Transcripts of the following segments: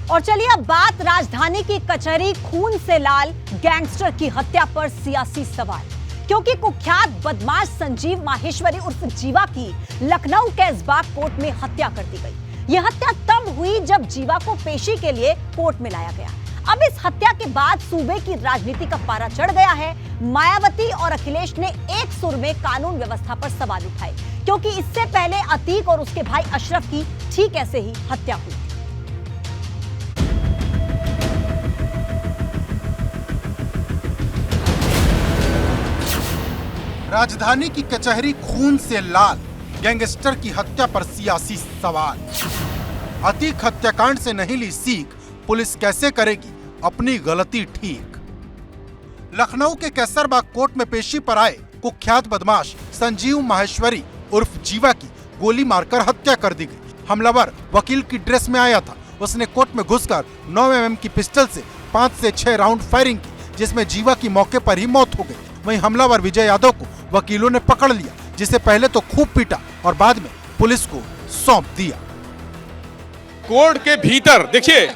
और चलिए अब बात राजधानी की कचहरी खून से लाल गैंगस्टर की हत्या पर सियासी सवाल, क्योंकि कुख्यात बदमाश संजीव माहेश्वरी उर्फ जीवा की लखनऊ के ऐशबाग कोर्ट में हत्या कर दी गई। यह हत्या तब हुई जब जीवा को पेशी के लिए कोर्ट में लाया गया। अब इस हत्या के बाद सूबे की राजनीति का पारा चढ़ गया है। मायावती और अखिलेश ने एक सुर में कानून व्यवस्था पर सवाल उठाए, क्योंकि इससे पहले अतीक और उसके भाई अशरफ की ठीक ऐसे ही हत्या हुई। राजधानी की कचहरी खून से लाल, गैंगस्टर की हत्या पर सियासी सवाल। अतीक हत्याकांड से नहीं ली सीख, पुलिस कैसे करेगी अपनी गलती ठीक। लखनऊ के कैसरबाग कोर्ट में पेशी पर आए कुख्यात बदमाश संजीव माहेश्वरी उर्फ जीवा की गोली मारकर हत्या कर दी गई। हमलावर वकील की ड्रेस में आया था। उसने कोर्ट में घुसकर 9 mm की पिस्टल से 5 से 6 राउंड फायरिंग की, जिसमें जीवा की मौके पर ही मौत हो गई। वहीं हमलावर विजय यादव को वकीलों ने पकड़ लिया, जिसे पहले तो खूब पीटा और बाद में पुलिस को सौंप दिया। कोर्ट के भीतर देखिए,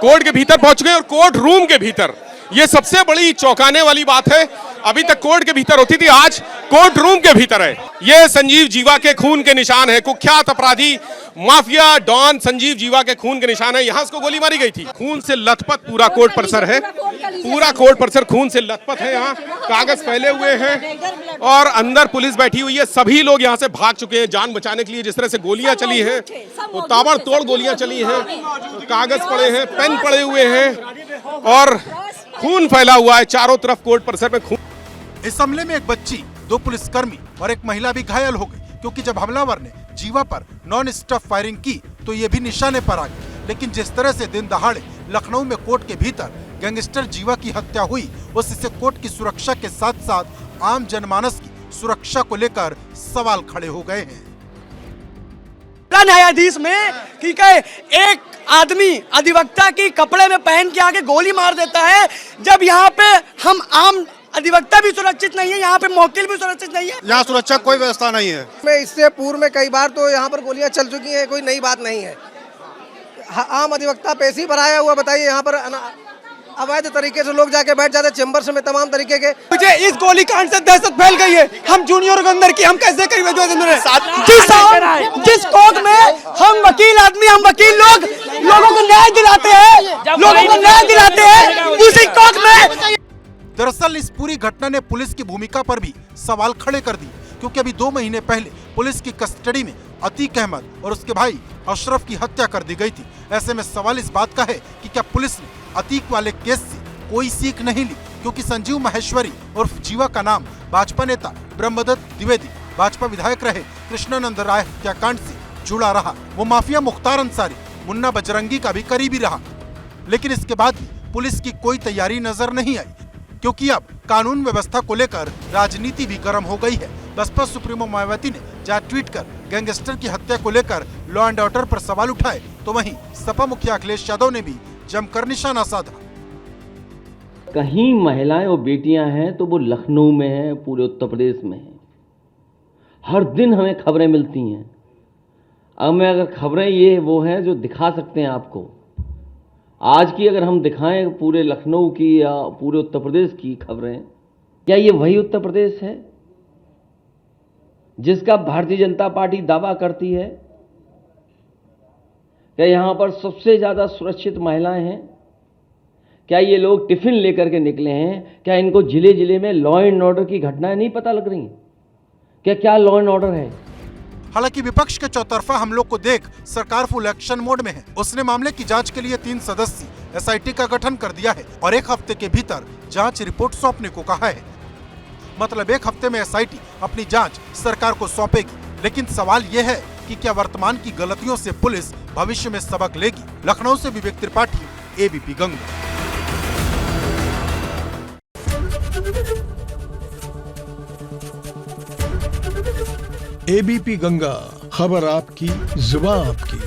कोर्ट के भीतर पहुंच गए और कोर्ट रूम के भीतर, ये सबसे बड़ी चौंकाने वाली बात है। अभी तक कोर्ट के भीतर होती थी, आज कोर्ट रूम के भीतर है। ये संजीव जीवा के खून के निशान है। कुख्यात अपराधी माफिया डॉन संजीव जीवा के खून के निशान है। यहाँ उसको गोली मारी गई थी। खून से लथपथ पूरा कोर्ट परिसर है। पूरा कोर्ट परिसर खून से लथपथ है। यहाँ कागज फैले हुए हैं और अंदर पुलिस बैठी हुई है। सभी लोग यहाँ से भाग चुके हैं जान बचाने के लिए। जिस तरह से गोलियां चली हैं, वो ताबड़तोड़ गोलियां चली हैं। कागज पड़े हैं, पेन पड़े हुए हैं और खून फैला हुआ है चारों तरफ कोर्ट परिसर में। खून। इस हमले में एक बच्ची, 2 पुलिसकर्मी और एक महिला भी घायल हो गई, क्योंकि जब हमलावर ने जीवा पर नॉन स्टॉप फायरिंग की तो ये भी निशाने पर आ गई। लेकिन जिस तरह से दिन दहाड़े लखनऊ में कोर्ट के भीतर गैंगस्टर जीवा की हत्या हुई, उससे कोर्ट की सुरक्षा के साथ साथ आम जनमानस की सुरक्षा को लेकर सवाल खड़े हो गए हैं। न्यायाधीश में ठीक है, एक आदमी अधिवक्ता की कपड़े में पहन के आके गोली मार देता है, जब यहाँ पे हम आम अधिवक्ता भी सुरक्षित नहीं है, यहाँ पे मौकिल भी सुरक्षित नहीं है। यहाँ सुरक्षा कोई व्यवस्था नहीं है। मैं इससे पूर्व में कई बार तो यहाँ पर गोलियां चल चुकी हैं, कोई नई बात नहीं है। आम अधिवक्ता पेशी पर आया हुआ, बताइए यहाँ पर अवैध तरीके से लोग जाके बैठ जाते चेम्बर में, तमाम तरीके के। मुझे इस गोली कांड से दहशत फैल गई है। हम जूनियर के अंदर की हम कैसे करेंगे? जिस कोर्ट में हम वकील आदमी, हम वकील लोगों को न्याय दिलाते हैं, उसी कोर्ट में। दरअसल इस पूरी घटना ने पुलिस की भूमिका पर भी सवाल खड़े कर दिए, क्योंकि अभी 2 महीने पहले पुलिस की कस्टडी में अतीक अहमद और उसके भाई अशरफ की हत्या कर दी गई थी। ऐसे में सवाल इस बात का है कि क्या पुलिस ने अतीक वाले केस से कोई सीख नहीं ली, क्योंकि संजीव माहेश्वरी उर्फ जीवा का नाम भाजपा नेता ब्रह्मदत्त द्विवेदी, भाजपा विधायक रहे कृष्णानंद राय हत्याकांड से जुड़ा रहा। वो माफिया मुख्तार अंसारी, मुन्ना बजरंगी का भी करीबी रहा। लेकिन इसके बाद भी पुलिस की कोई तैयारी नजर नहीं आई, क्योंकि अब कानून व्यवस्था को लेकर राजनीति भी गर्म हो गई है। बसपा सुप्रीमो मायावती ने जहां ट्वीट कर गैंगस्टर की हत्या को लेकर लॉ एंड ऑर्डर पर सवाल उठाए, तो वहीं सपा मुखिया अखिलेश यादव ने भी जमकर निशाना साधा। कहीं महिलाएं और बेटियां हैं तो वो लखनऊ में है, पूरे उत्तर प्रदेश में है। हर दिन हमें खबरें मिलती हैं। अब मैं अगर खबरें ये वो हैं जो दिखा सकते हैं आपको, आज की अगर हम दिखाएं पूरे लखनऊ की या पूरे उत्तर प्रदेश की खबरें, क्या ये वही उत्तर प्रदेश है जिसका भारतीय जनता पार्टी दावा करती है? क्या यहाँ पर सबसे ज़्यादा सुरक्षित महिलाएं हैं? क्या ये लोग टिफिन लेकर के निकले हैं? क्या इनको जिले जिले में लॉ एंड ऑर्डर की घटनाएं नहीं पता लग रही? क्या लॉ एंड ऑर्डर है? हालांकि विपक्ष के चौतरफा हमलों को देख सरकार फुल एक्शन मोड में है। उसने मामले की जांच के लिए 3 सदस्यीय SIT का गठन कर दिया है और 1 हफ्ते के भीतर जांच रिपोर्ट सौंपने को कहा है। मतलब 1 हफ्ते में SIT अपनी जांच सरकार को सौंपेगी। लेकिन सवाल यह है कि क्या वर्तमान की गलतियों से पुलिस भविष्य में सबक लेगी? लखनऊ से विवेक त्रिपाठी, ABP गंगा। ABP गंगा, खबर आपकी, जुबान आपकी।